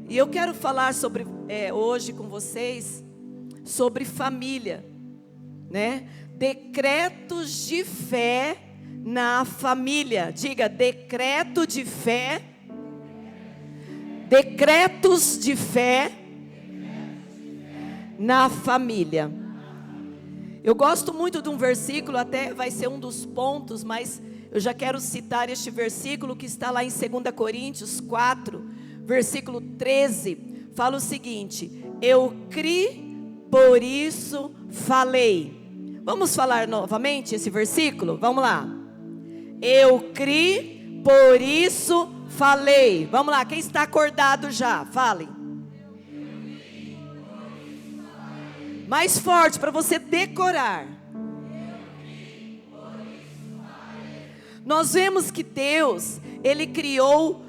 E eu quero falar sobre hoje com vocês sobre família, né? Decretos de fé na família. Diga, decreto de fé. Decretos de fé na família. Eu gosto muito de um versículo, até vai ser um dos pontos, mas eu já quero citar este versículo que está lá em 2 Coríntios 4, versículo 13. Fala o seguinte: eu criei, por isso falei. Vamos falar novamente esse versículo? Vamos lá. Eu criei, por isso falei. Vamos lá, quem está acordado já? Fale. Mais forte para você decorar. Nós vemos que Deus, Ele criou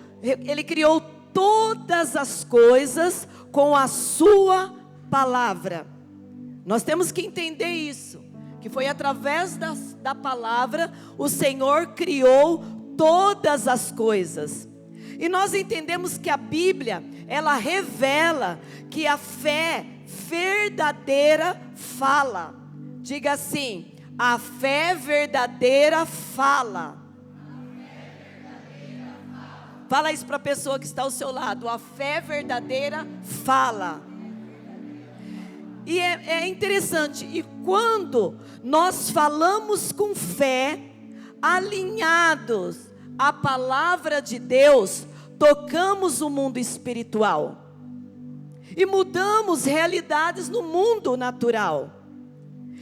todas as coisas com a sua palavra. Nós temos que entender isso, que foi através da palavra o Senhor criou todas as coisas. E nós entendemos que a Bíblia, ela revela que a fé verdadeira fala. Diga assim: a fé verdadeira fala. Fala isso para a pessoa que está ao seu lado. A fé verdadeira fala. E é interessante. E quando nós falamos com fé, alinhados à palavra de Deus, tocamos o mundo espiritual. E mudamos realidades no mundo natural.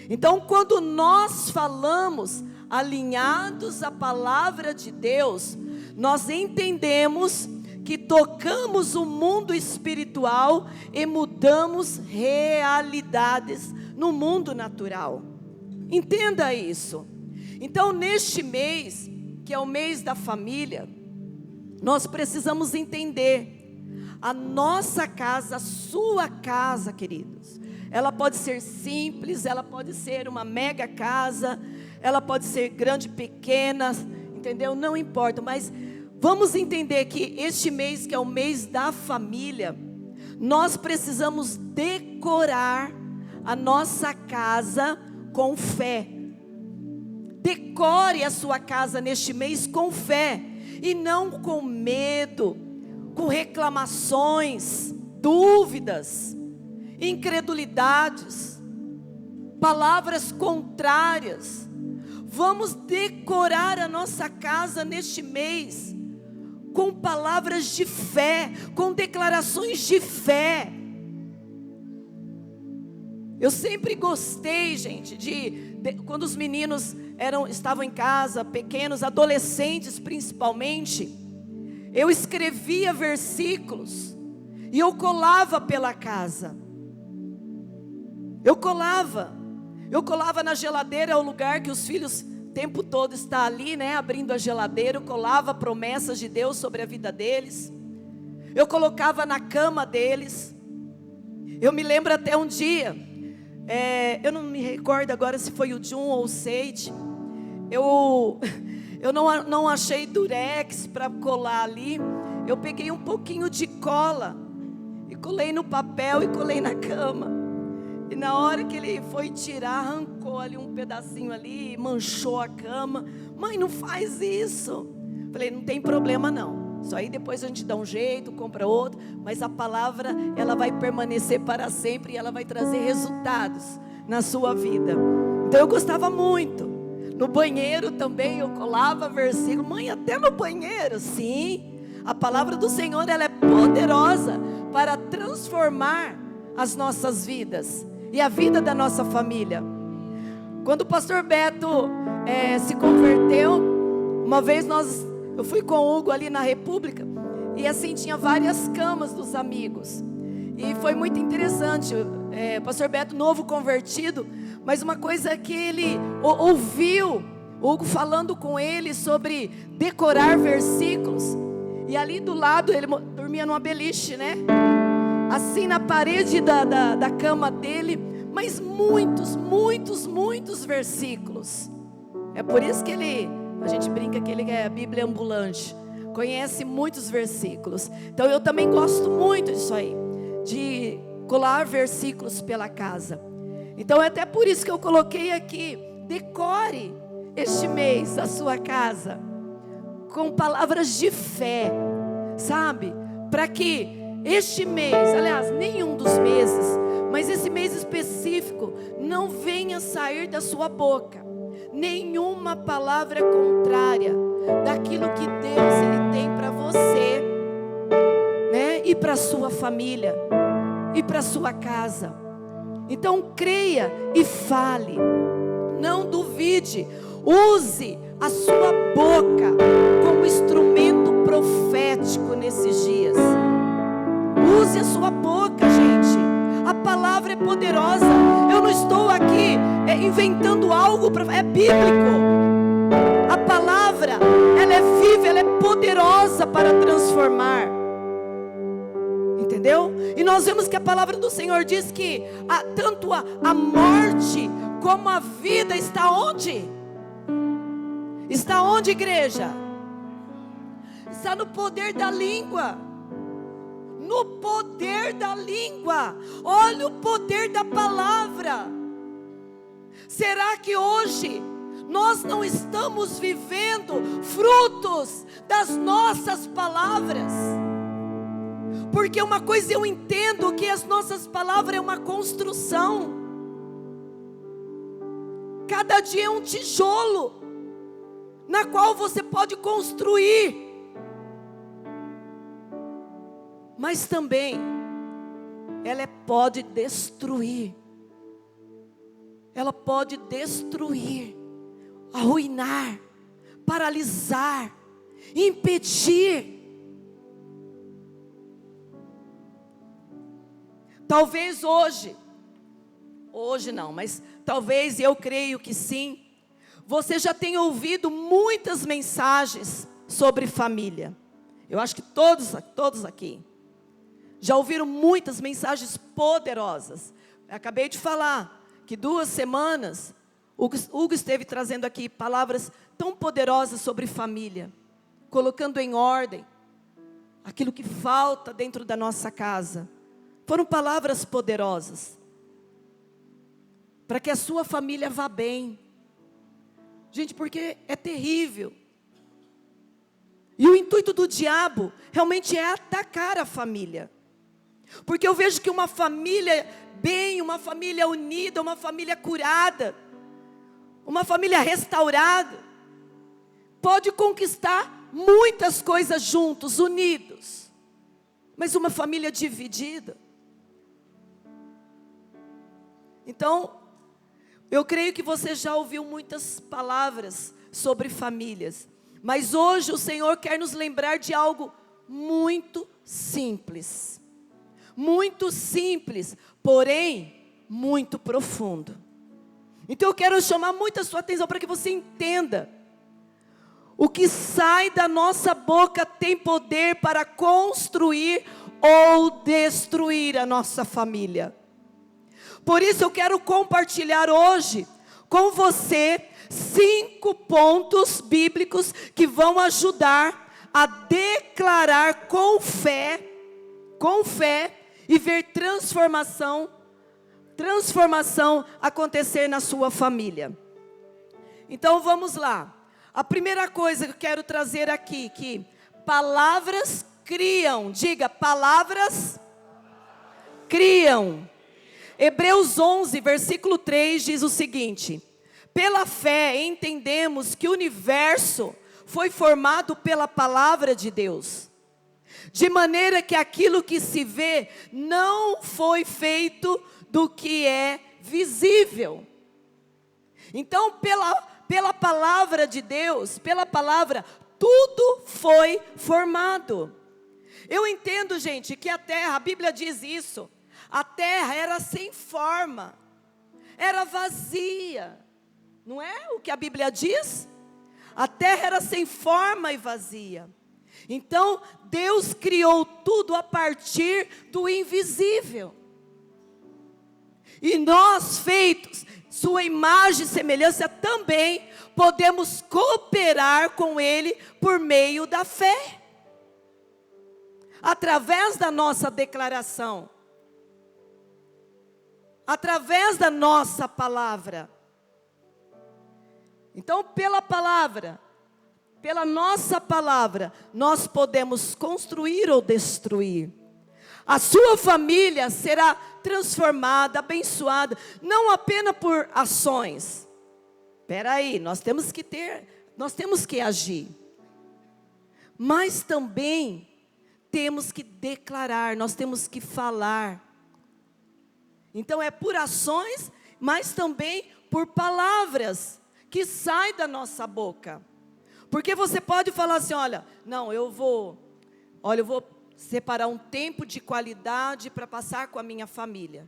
Então, quando nós falamos alinhados à palavra de Deus, nós entendemos que tocamos o mundo espiritual e mudamos realidades no mundo natural. Entenda isso. Então, neste mês, que é o mês da família, nós precisamos entender a nossa casa, a sua casa, queridos. Ela pode ser simples, ela pode ser uma mega casa, ela pode ser grande, pequena, entendeu? Não importa, mas vamos entender que este mês, que é o mês da família, nós precisamos decorar a nossa casa com fé. Decore a sua casa neste mês com fé, e não com medo, com reclamações, dúvidas, incredulidades, palavras contrárias. Vamos decorar a nossa casa neste mês com palavras de fé, com declarações de fé. Eu sempre gostei, gente, quando os meninos estavam em casa, pequenos, adolescentes principalmente, eu escrevia versículos e eu colava pela casa. Eu colava na geladeira, é o lugar que os filhos o tempo todo estão ali, né, abrindo a geladeira. Eu colava promessas de Deus sobre a vida deles. Eu colocava na cama deles. Eu me lembro até um dia, eu não me recordo agora se foi o Jun ou o Seide. Eu não achei durex para colar ali. Eu peguei um pouquinho de cola e colei no papel e colei na cama. E na hora que ele foi tirar, arrancou ali um pedacinho ali e manchou a cama. Mãe, não faz isso. Falei, não tem problema não. Só aí depois a gente dá um jeito, compra outro. Mas a palavra, ela vai permanecer para sempre e ela vai trazer resultados na sua vida. Então eu gostava muito. No banheiro também eu colava versículo. Mãe, até no banheiro? Sim. A palavra do Senhor, ela é poderosa para transformar as nossas vidas e a vida da nossa família. Quando o pastor Beto se converteu, uma vez eu fui com o Hugo ali na República, e assim tinha várias camas dos amigos, e foi muito interessante. O pastor Beto, novo convertido, mas uma coisa que ele ouviu o Hugo falando com ele sobre decorar versículos, e ali do lado ele dormia numa beliche, né? Assim na parede da cama dele, mas muitos versículos. É por isso que a gente brinca que ele é a Bíblia ambulante. conhece muitos versículos. Então eu também gosto muito disso aí, de colar versículos pela casa. Então é até por isso que eu coloquei aqui: decore este mês a sua casa com palavras de fé, sabe? Para que este mês, aliás, nenhum dos meses, mas esse mês específico, não venha sair da sua boca nenhuma palavra contrária daquilo que Deus ele tem para você, né? E para sua família, e para sua casa. Então creia e fale, não duvide, use a sua boca como instrumento profético nesses dias. Use a sua boca, gente. A palavra é poderosa. Eu não estou aqui inventando algo, é bíblico. A palavra, ela é viva, ela é poderosa para transformar. Entendeu? E nós vemos que a palavra do Senhor diz que tanto a morte como a vida está onde? Está onde, igreja? Está no poder da língua. No poder da língua. Olha o poder da palavra. Será que hoje nós não estamos vivendo frutos das nossas palavras? Porque uma coisa eu entendo, que as nossas palavras é uma construção. Cada dia é um tijolo na qual você pode construir. Mas também ela pode destruir. Ela pode destruir, arruinar, paralisar, impedir. Talvez hoje não, mas talvez, eu creio que sim, você já tenha ouvido muitas mensagens sobre família. Eu acho que todos aqui já ouviram muitas mensagens poderosas. Eu acabei de falar que 2 semanas, Hugo esteve trazendo aqui palavras tão poderosas sobre família, colocando em ordem aquilo que falta dentro da nossa casa. Foram palavras poderosas, para que a sua família vá bem. Gente, porque é terrível. E o intuito do diabo realmente é atacar a família. Porque eu vejo que uma família bem, uma família unida, uma família curada, uma família restaurada, pode conquistar muitas coisas juntos, unidos. Mas uma família dividida. Então, eu creio que você já ouviu muitas palavras sobre famílias. Mas hoje o Senhor quer nos lembrar de algo muito simples. Muito simples, porém muito profundo. Então eu quero chamar muito a sua atenção para que você entenda. O que sai da nossa boca tem poder para construir ou destruir a nossa família. Por isso eu quero compartilhar hoje com você 5 pontos bíblicos que vão ajudar a declarar com fé e ver transformação acontecer na sua família. Então vamos lá. A primeira coisa que eu quero trazer aqui, que palavras criam. Diga, palavras criam. Hebreus 11, versículo 3 diz o seguinte: pela fé entendemos que o universo foi formado pela palavra de Deus, de maneira que aquilo que se vê não foi feito do que é visível. Então, pela palavra de Deus, pela palavra, tudo foi formado. Eu entendo, gente, que a terra, a Bíblia diz isso, a terra era sem forma, era vazia. Não é o que a Bíblia diz? A terra era sem forma e vazia. Então, Deus criou tudo a partir do invisível. E nós, feitos sua imagem e semelhança, também podemos cooperar com Ele por meio da fé. através da nossa declaração, através da nossa palavra. Então, pela palavra, pela nossa palavra, nós podemos construir ou destruir. A sua família será transformada, abençoada, não apenas por ações. Espera aí, nós temos que agir. Mas também temos que declarar, nós temos que falar. Então é por ações, mas também por palavras que saem da nossa boca. Porque você pode falar assim, eu vou separar um tempo de qualidade para passar com a minha família.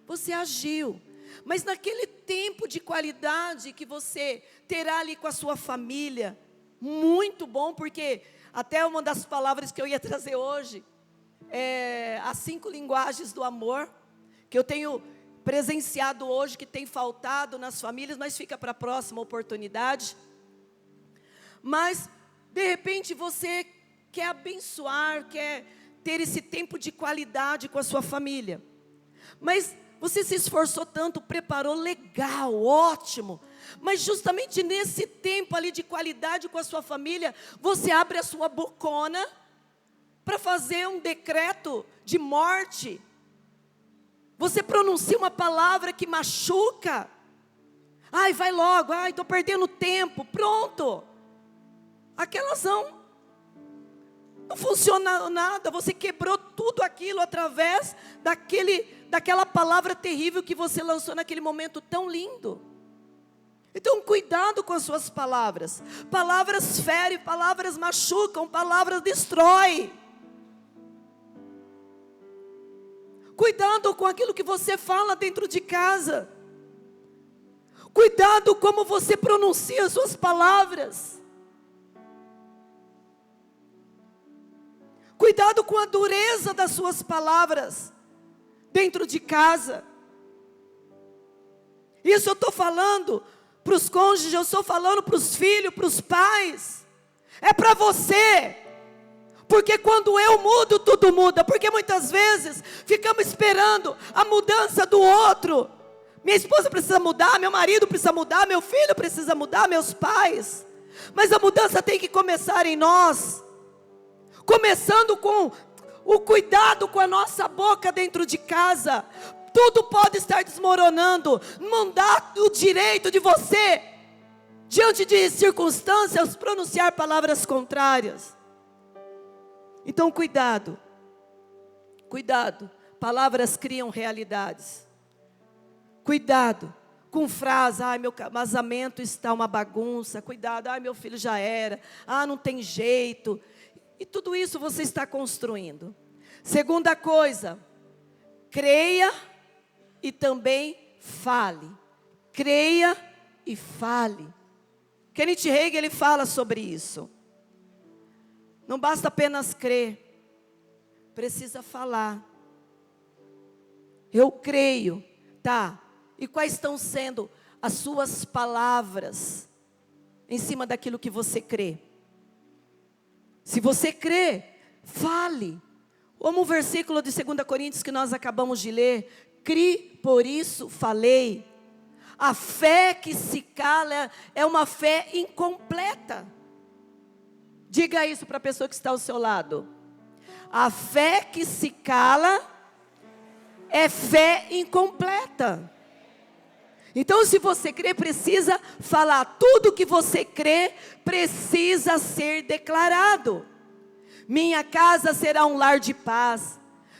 Você agiu, mas naquele tempo de qualidade que você terá ali com a sua família, muito bom, porque até uma das palavras que eu ia trazer hoje, as 5 linguagens do amor, que eu tenho presenciado hoje, que tem faltado nas famílias, mas fica para a próxima oportunidade. Mas, de repente, você quer abençoar, quer ter esse tempo de qualidade com a sua família. Mas você se esforçou tanto, preparou legal, ótimo. Mas justamente nesse tempo ali de qualidade com a sua família, você abre a sua bocona para fazer um decreto de morte. Você pronuncia uma palavra que machuca. Ai, vai logo, estou perdendo tempo, pronto. Aquelas não funcionou nada, você quebrou tudo aquilo através daquela palavra terrível que você lançou naquele momento tão lindo. Então cuidado com as suas palavras. Palavras ferem, palavras machucam, palavras destroem. Cuidado com aquilo que você fala dentro de casa. Cuidado como você pronuncia as suas palavras. Cuidado com a dureza das suas palavras dentro de casa. Isso eu estou falando para os cônjuges, eu estou falando para os filhos, para os pais. É para você. Porque quando eu mudo, tudo muda. Porque muitas vezes ficamos esperando a mudança do outro. Minha esposa precisa mudar, meu marido precisa mudar, meu filho precisa mudar, meus pais. Mas a mudança tem que começar em nós. Começando com o cuidado com a nossa boca dentro de casa. Tudo pode estar desmoronando. Não dá o direito de você, diante de circunstâncias, pronunciar palavras contrárias. Então cuidado. Cuidado. Palavras criam realidades. Cuidado com frase, meu casamento está uma bagunça. Cuidado, meu filho já era. Não tem jeito. E tudo isso você está construindo. Segunda coisa, creia e também fale. Creia e fale. Kenneth Hagin, ele fala sobre isso. Não basta apenas crer, precisa falar. Eu creio, tá? E quais estão sendo as suas palavras em cima daquilo que você crê? Se você crê, fale. Como o versículo de 2 Coríntios que nós acabamos de ler. Cri, por isso falei. A fé que se cala é uma fé incompleta. Diga isso para a pessoa que está ao seu lado. A fé que se cala é fé incompleta. Então, se você crê, precisa falar. Tudo que você crê precisa ser declarado. Minha casa será um lar de paz.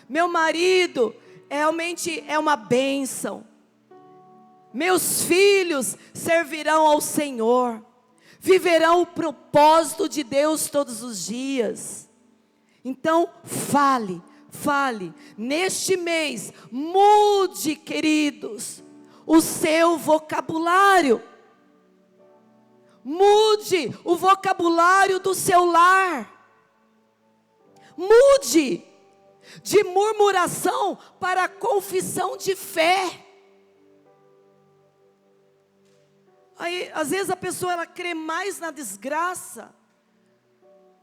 Meu marido realmente é uma bênção. Meus filhos servirão ao Senhor. Viverão o propósito de Deus todos os dias. Então, fale. Neste mês, mude, queridos, o seu vocabulário. Mude o vocabulário do seu lar. Mude de murmuração para confissão de fé. Aí, às vezes a pessoa ela crê mais na desgraça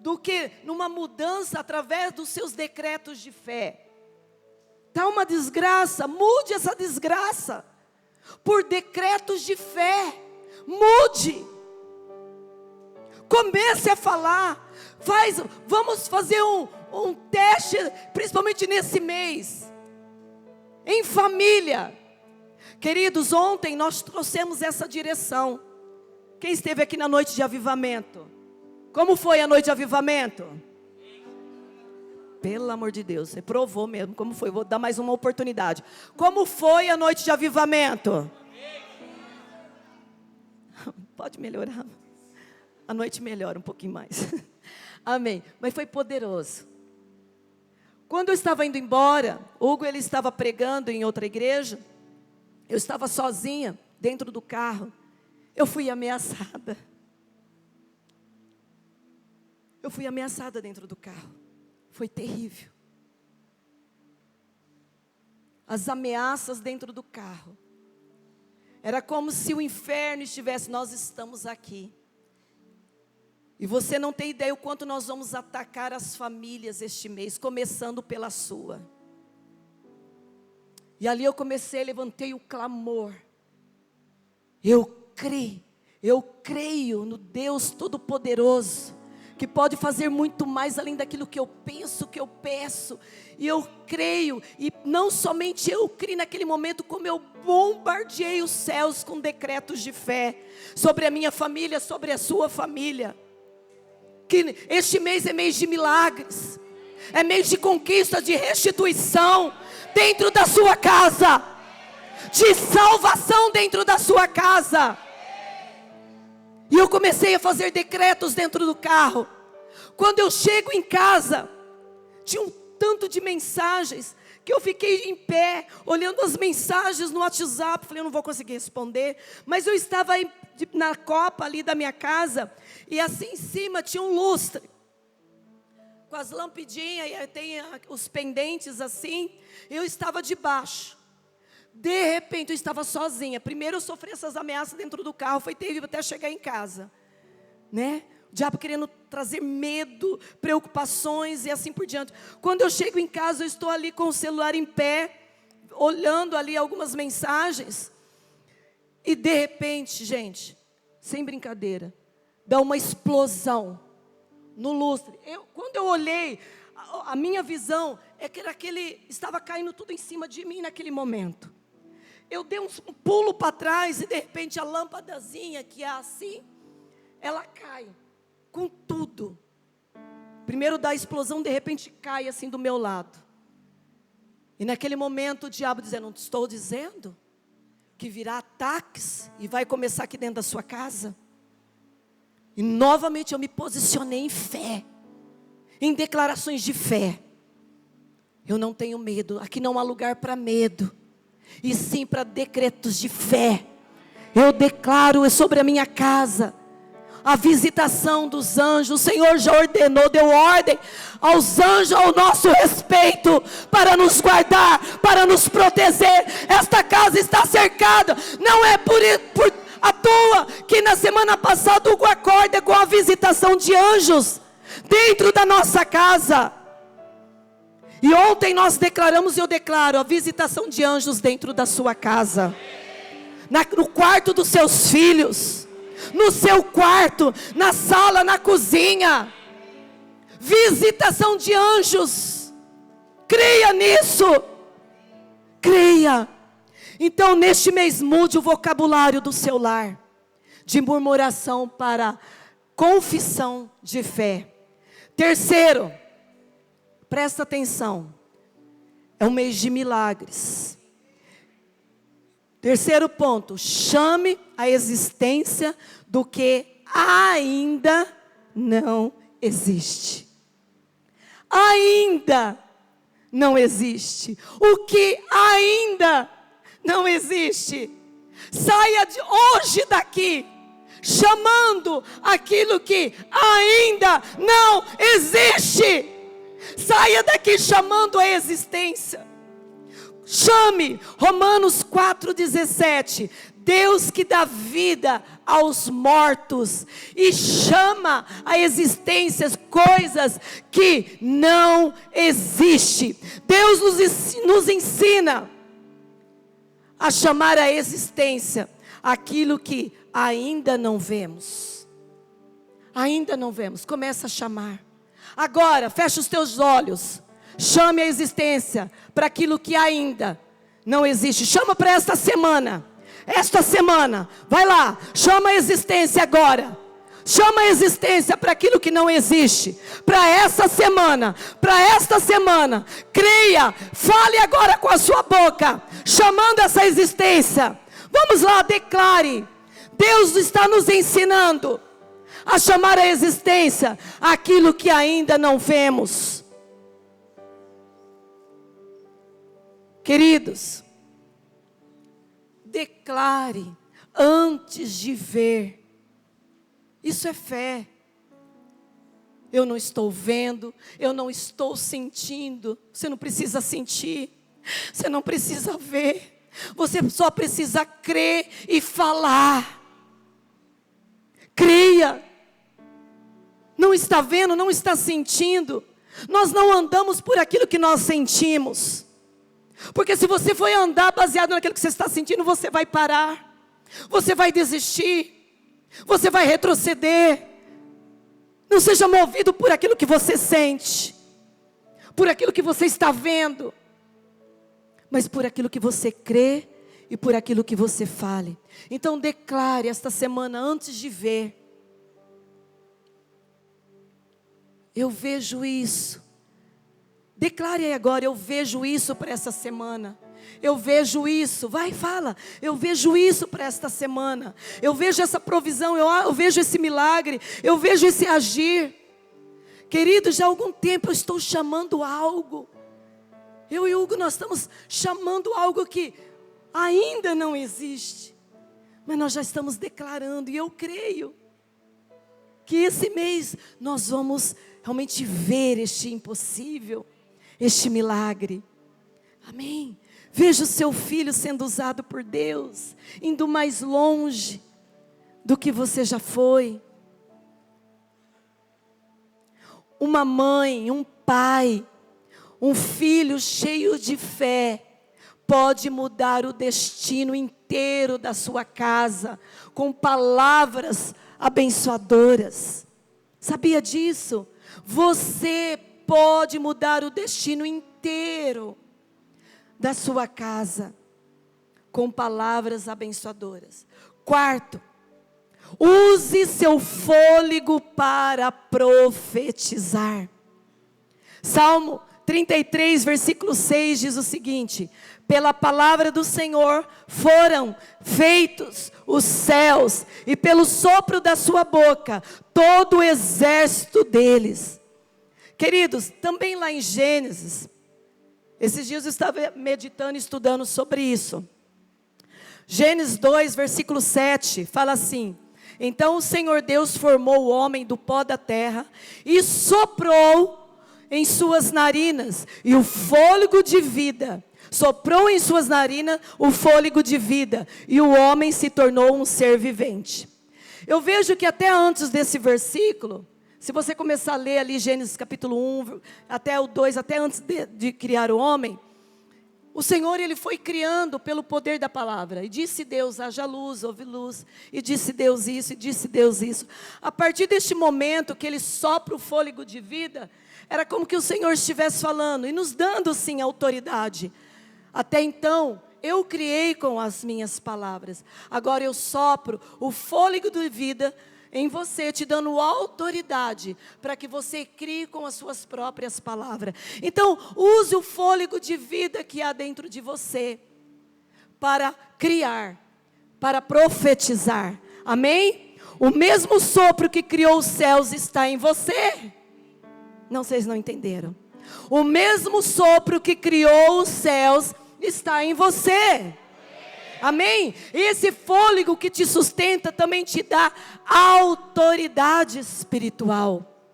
do que numa mudança através dos seus decretos de fé. Está uma desgraça, mude essa desgraça por decretos de fé. Mude. Comece a falar. Vamos fazer um teste, principalmente nesse mês, em família. Queridos, ontem nós trouxemos essa direção. Quem esteve aqui na noite de avivamento? Como foi a noite de avivamento? Pelo amor de Deus, você provou mesmo como foi. Vou dar mais uma oportunidade. Como foi a noite de avivamento? Pode melhorar. A noite melhora um pouquinho mais. Amém. Mas foi poderoso. Quando eu estava indo embora, Hugo ele estava pregando em outra igreja. Eu estava sozinha dentro do carro. Eu fui ameaçada. Eu fui ameaçada dentro do carro. Foi terrível. As ameaças dentro do carro. Era como se o inferno estivesse, nós estamos aqui. E você não tem ideia o quanto nós vamos atacar as famílias este mês, começando pela sua. E ali eu levantei o clamor. Eu creio no Deus Todo-Poderoso, que pode fazer muito mais além daquilo que eu penso, que eu peço. E eu creio, e não somente eu creio naquele momento, como eu bombardeei os céus com decretos de fé, sobre a minha família, sobre a sua família. Que este mês é mês de milagres, é mês de conquista, de restituição, dentro da sua casa, de salvação dentro da sua casa. E eu comecei a fazer decretos dentro do carro. Quando eu chego em casa, tinha um tanto de mensagens, que eu fiquei em pé, olhando as mensagens no WhatsApp. Falei, eu não vou conseguir responder. Mas eu estava na copa ali da minha casa, e assim em cima tinha um lustre, com as lampidinhas, e tem os pendentes assim. Eu estava debaixo. De repente eu estava sozinha. Primeiro eu sofri essas ameaças dentro do carro. Foi terrível até chegar em casa, né? O diabo querendo trazer medo, preocupações e assim por diante. Quando eu chego em casa, eu estou ali com o celular em pé, olhando ali algumas mensagens. E de repente, gente, sem brincadeira, dá uma explosão no lustre. Quando eu olhei, a minha visão é que estava caindo tudo em cima de mim naquele momento. Eu dei um pulo para trás e de repente a lâmpadazinha que é assim, ela cai com tudo. Primeiro dá a explosão, de repente cai assim do meu lado. E naquele momento o diabo dizendo, não estou dizendo que virá ataques e vai começar aqui dentro da sua casa? E novamente eu me posicionei em fé, em declarações de fé. Eu não tenho medo, aqui não há lugar para medo, e sim para decretos de fé. Eu declaro sobre a minha casa a visitação dos anjos. O Senhor já ordenou, deu ordem aos anjos ao nosso respeito, para nos guardar, para nos proteger. Esta casa está cercada. Não é por à toa que na semana passada o acorda com a visitação de anjos dentro da nossa casa. E ontem nós declaramos, e eu declaro a visitação de anjos dentro da sua casa, no quarto dos seus filhos, no seu quarto, na sala, na cozinha. Visitação de anjos. Creia nisso. Creia. Então neste mês mude o vocabulário do seu lar, de murmuração para confissão de fé. Terceiro, presta atenção, é um mês de milagres. Terceiro ponto, chame a existência do que ainda não existe. Ainda não existe. O que ainda não existe. Saia de hoje daqui, chamando aquilo que ainda não existe. Saia daqui chamando a existência. Chame. Romanos 4,17. Deus que dá vida aos mortos e chama a existências coisas que não existem. Deus nos ensina a chamar a existência aquilo que ainda não vemos. Ainda não vemos, começa a chamar. Agora, fecha os teus olhos, chame a existência para aquilo que ainda não existe. Chama para esta semana, vai lá, chama a existência agora. Chama a existência para aquilo que não existe. Para esta semana, creia, fale agora com a sua boca, chamando essa existência. Vamos lá, declare. Deus está nos ensinando a chamar a existência aquilo que ainda não vemos. Queridos, declare antes de ver. Isso é fé. Eu não estou vendo, eu não estou sentindo. Você não precisa sentir, você não precisa ver. Você só precisa crer e falar. Creia. Não está vendo, não está sentindo. Nós não andamos por aquilo que nós sentimos. Porque se você for andar baseado naquilo que você está sentindo, você vai parar. Você vai desistir. Você vai retroceder. Não seja movido por aquilo que você sente, por aquilo que você está vendo, mas por aquilo que você crê e por aquilo que você fale. Então declare esta semana antes de ver. Eu vejo isso. Declare aí agora, eu vejo isso para essa semana. Eu vejo isso, vai, fala. Eu vejo isso para esta semana. Eu vejo essa provisão, eu vejo esse milagre, eu vejo esse agir. Querido, já há algum tempo eu estou chamando algo. Eu e Hugo, nós estamos chamando algo que ainda não existe. Mas nós já estamos declarando, e eu creio que esse mês nós vamos realmente ver este impossível, este milagre. Amém. Veja o seu filho sendo usado por Deus, indo mais longe do que você já foi. Uma mãe, um pai, um filho cheio de fé, pode mudar o destino inteiro da sua casa, com palavras abençoadoras. Sabia disso? Você pode mudar o destino inteiro da sua casa, com palavras abençoadoras. Quarto, use seu fôlego para profetizar. Salmo 33, versículo 6 diz o seguinte: pela palavra do Senhor foram feitos os céus, e pelo sopro da sua boca, todo o exército deles. Queridos, também lá em Gênesis, esses dias eu estava meditando e estudando sobre isso. Gênesis 2, versículo 7, fala assim: então o Senhor Deus formou o homem do pó da terra, e soprou em suas narinas, e o fôlego de vida, soprou em suas narinas o fôlego de vida, e o homem se tornou um ser vivente. Eu vejo que até antes desse versículo, se você começar a ler ali Gênesis capítulo 1, até o 2, até antes de criar o homem, o Senhor, Ele foi criando pelo poder da palavra. E disse Deus, haja luz, houve luz. E disse Deus isso, e disse Deus isso. A partir deste momento que Ele sopra o fôlego de vida, era como que o Senhor estivesse falando e nos dando sim autoridade. Até então, eu criei com as minhas palavras. Agora eu sopro o fôlego de vida em você, te dando autoridade para que você crie com as suas próprias palavras. Então, use o fôlego de vida que há dentro de você para criar, para profetizar. Amém? O mesmo sopro que criou os céus está em você. Não, vocês não entenderam. O mesmo sopro que criou os céus está em você. Amém? Esse fôlego que te sustenta também te dá autoridade espiritual.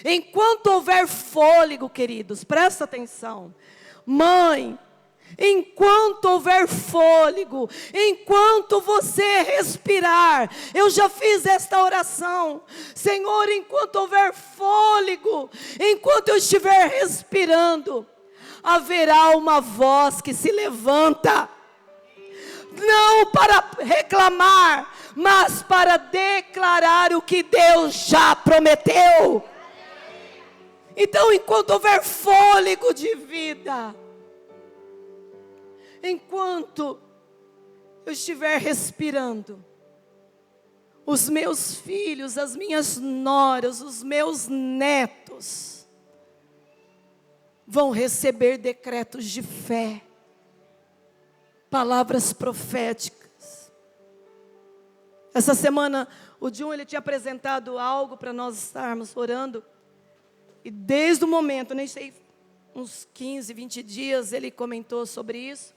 Enquanto houver fôlego, queridos, presta atenção. Mãe, Enquanto houver fôlego, enquanto você respirar, eu já fiz esta oração. Senhor, enquanto houver fôlego, enquanto eu estiver respirando, haverá uma voz que se levanta, não para reclamar, mas para declarar o que Deus já prometeu. Então, enquanto houver fôlego de vida, enquanto eu estiver respirando, os meus filhos, as minhas noras, os meus netos vão receber decretos de fé, palavras proféticas. Essa semana o Jun, ele tinha apresentado algo para nós estarmos orando, e desde o momento, nem sei, uns 15, 20 dias ele comentou sobre isso.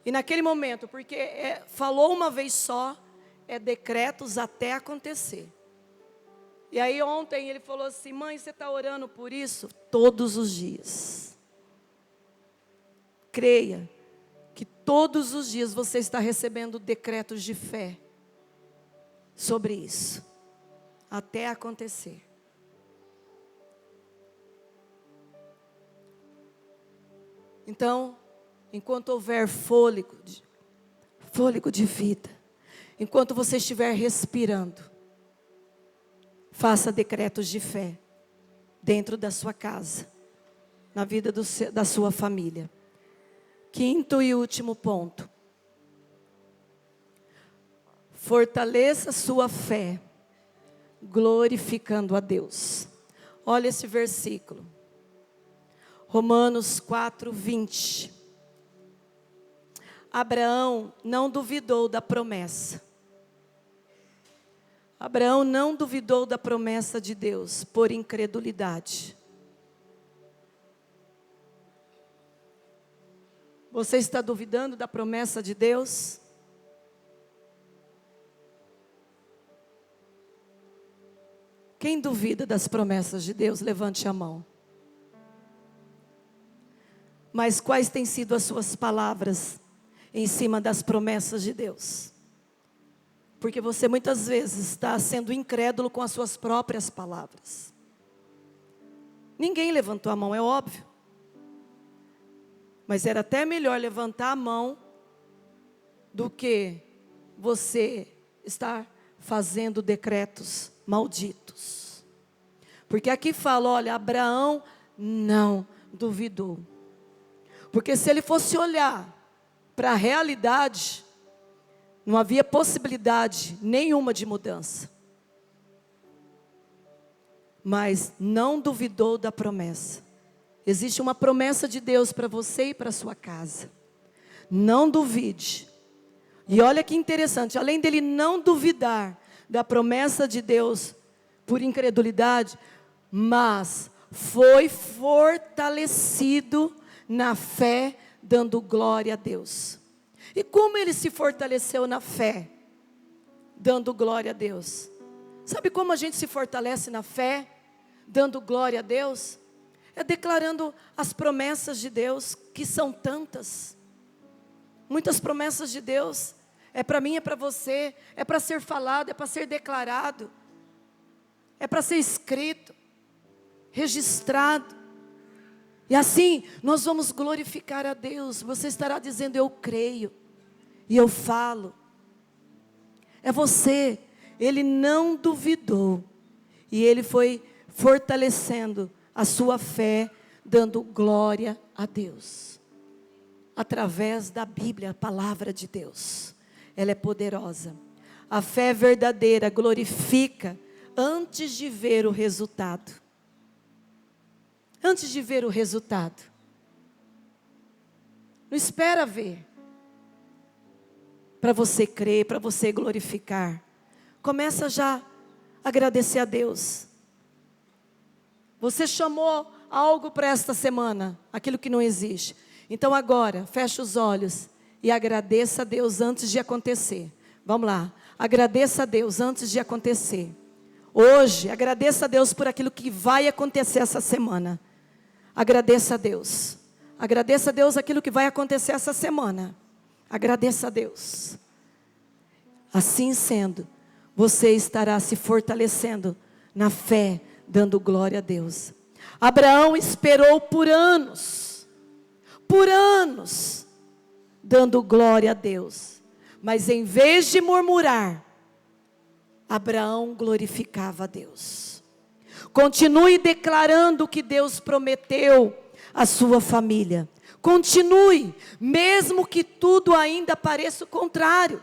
E naquele momento, porque falou uma vez só, decretos até acontecer. E aí ontem ele falou assim: mãe, você está orando por isso? Todos os dias. Creia que todos os dias você está recebendo decretos de fé sobre isso, até acontecer. Então, enquanto houver fôlego de vida, enquanto você estiver respirando, faça decretos de fé dentro da sua casa, na vida da sua família. Quinto e último ponto: fortaleça sua fé, glorificando a Deus. Olha esse versículo, Romanos 4:20. Abraão não duvidou da promessa. Abraão não duvidou da promessa de Deus por incredulidade. Você está duvidando da promessa de Deus? Quem duvida das promessas de Deus, levante a mão. Mas quais têm sido as suas palavras em cima das promessas de Deus? Porque você muitas vezes está sendo incrédulo com as suas próprias palavras. Ninguém levantou a mão, é óbvio. Mas era até melhor levantar a mão do que você estar fazendo decretos malditos. Porque aqui fala, olha, Abraão não duvidou. Porque se ele fosse olhar para a realidade, não havia possibilidade nenhuma de mudança. Mas não duvidou da promessa. Existe uma promessa de Deus para você e para a sua casa. Não duvide. E olha que interessante, além dele não duvidar da promessa de Deus por incredulidade, mas foi fortalecido na fé, dando glória a Deus. E como ele se fortaleceu na fé, dando glória a Deus? Sabe como a gente se fortalece na fé, dando glória a Deus? É declarando as promessas de Deus, que são tantas. Muitas promessas de Deus, é para mim, é para você, é para ser falado, é para ser declarado, é para ser escrito, registrado. E assim, nós vamos glorificar a Deus. Você estará dizendo, eu creio, e eu falo. É você, ele não duvidou, e ele foi fortalecendo a sua fé, dando glória a Deus. Através da Bíblia, a palavra de Deus. Ela é poderosa. A fé verdadeira glorifica antes de ver o resultado. Antes de ver o resultado. Não espera ver. Para você crer, para você glorificar. Começa já a agradecer a Deus. Você chamou algo para esta semana, aquilo que não existe. Então agora, feche os olhos e agradeça a Deus antes de acontecer. Vamos lá, agradeça a Deus antes de acontecer. Hoje, agradeça a Deus por aquilo que vai acontecer essa semana. Agradeça a Deus. Agradeça a Deus aquilo que vai acontecer essa semana. Agradeça a Deus. Assim sendo, você estará se fortalecendo na fé, dando glória a Deus. Abraão esperou por anos, dando glória a Deus. Mas em vez de murmurar, Abraão glorificava a Deus. Continue declarando o que Deus prometeu à sua família. Continue, mesmo que tudo ainda pareça o contrário.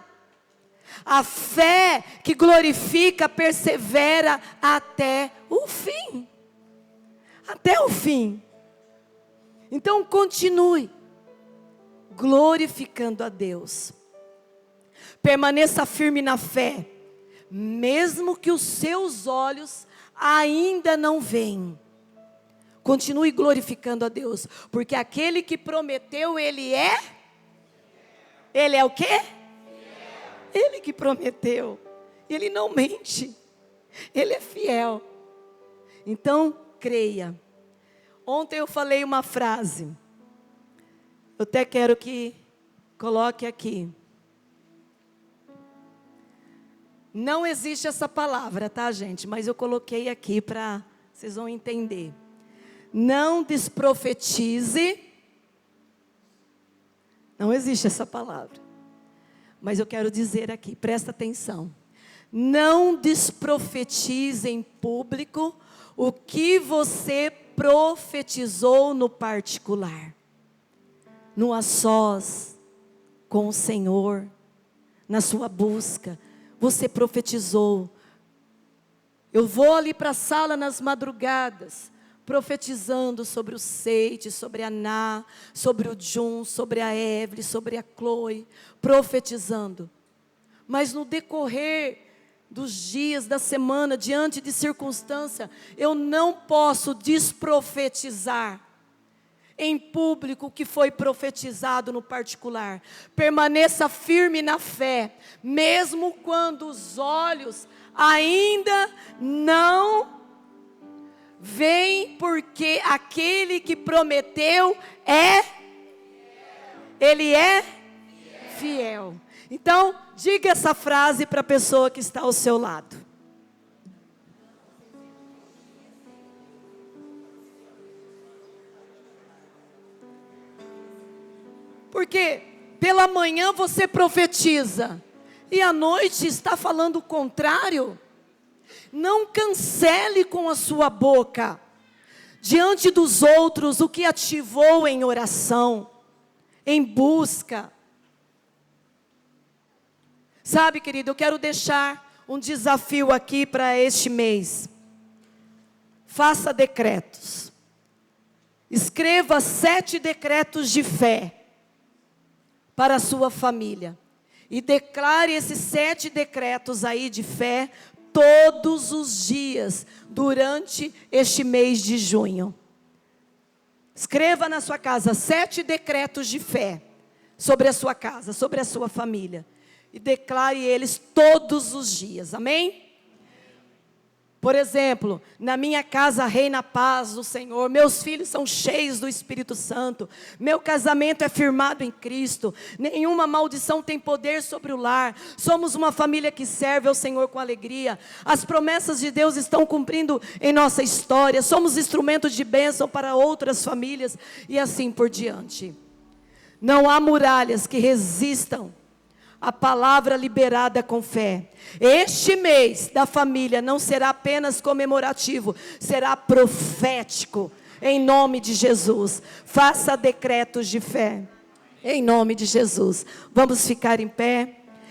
A fé que glorifica persevera até o fim. Até o fim. Então continue glorificando a Deus. Permaneça firme na fé, mesmo que os seus olhos ainda não veem. Continue glorificando a Deus, porque aquele que prometeu, Ele é o quê? Ele que prometeu, Ele não mente, Ele é fiel. Então, creia. Ontem eu falei uma frase, eu até quero que coloque aqui. Não existe essa palavra, tá, gente? Mas eu coloquei aqui para vocês vão entender. Não desprofetize. Não existe essa palavra. Mas eu quero dizer aqui, presta atenção. Não desprofetize em público o que você profetizou no particular. No a sós, com o Senhor, na sua busca. Você profetizou. Eu vou ali para a sala nas madrugadas, profetizando sobre o Seite, sobre a Ná, sobre o Jun, sobre a Evelyn, sobre a Chloe, profetizando. Mas no decorrer dos dias, da semana, diante de circunstância, eu não posso desprofetizar em público o que foi profetizado no particular. Permaneça firme na fé, mesmo quando os olhos ainda não vem, porque aquele que prometeu Ele é fiel. Então, diga essa frase para a pessoa que está ao seu lado. Porque pela manhã você profetiza e à noite está falando o contrário. Não cancele com a sua boca, diante dos outros, o que ativou em oração, em busca. Sabe, querido, eu quero deixar um desafio aqui para este mês. Faça decretos. Escreva 7 decretos de fé para a sua família. E declare esses 7 decretos aí de fé todos os dias, durante este mês de junho. Escreva na sua casa 7 decretos de fé sobre a sua casa, sobre a sua família. E declare eles todos os dias, amém? Por exemplo, na minha casa reina a paz do Senhor, meus filhos são cheios do Espírito Santo, meu casamento é firmado em Cristo, nenhuma maldição tem poder sobre o lar, somos uma família que serve ao Senhor com alegria, as promessas de Deus estão cumprindo em nossa história, somos instrumentos de bênção para outras famílias, e assim por diante. Não há muralhas que resistam a palavra liberada com fé. Este mês da família não será apenas comemorativo, será profético, em nome de Jesus. Faça decretos de fé, em nome de Jesus. Vamos ficar em pé.